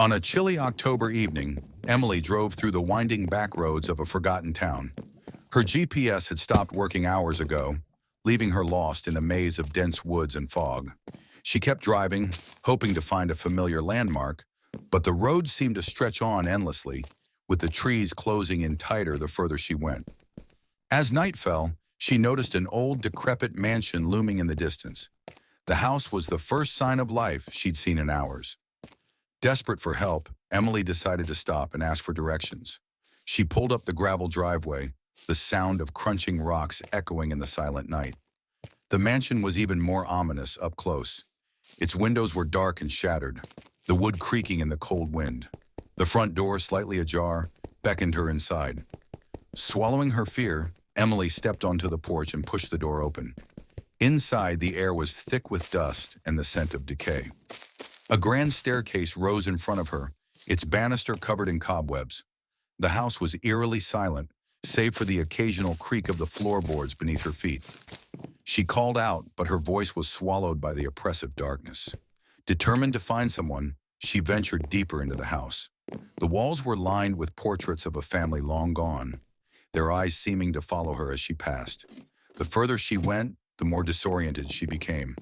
On a chilly October evening, Emily drove through the winding back roads of a forgotten town. Her GPS had stopped working hours ago, leaving her lost in a maze of dense woods and fog. She kept driving, hoping to find a familiar landmark, but the road seemed to stretch on endlessly, with the trees closing in tighter the further she went. As night fell, she noticed an old, decrepit mansion looming in the distance. The house was the first sign of life she'd seen in hours. Desperate for help, Emily decided to stop and ask for directions. She pulled up the gravel driveway, the sound of crunching rocks echoing in the silent night. The mansion was even more ominous up close. Its windows were dark and shattered, the wood creaking in the cold wind. The front door, slightly ajar, beckoned her inside. Swallowing her fear, Emily stepped onto the porch and pushed the door open. Inside, the air was thick with dust and the scent of decay. A grand staircase rose in front of her, its banister covered in cobwebs. The house was eerily silent, save for the occasional creak of the floorboards beneath her feet. She called out, but her voice was swallowed by the oppressive darkness. Determined to find someone, she ventured deeper into the house. The walls were lined with portraits of a family long gone, their eyes seeming to follow her as she passed. The further she went, the more disoriented she became.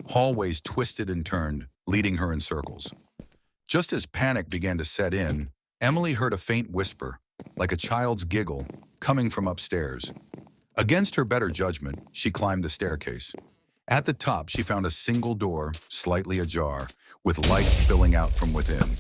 Hallways twisted and turned, leading her in circles. Just as panic began to set in, Emily heard a faint whisper, like a child's giggle, coming from upstairs. Against her better judgment, she climbed the staircase. At the top, she found a single door, slightly ajar, with light spilling out from within.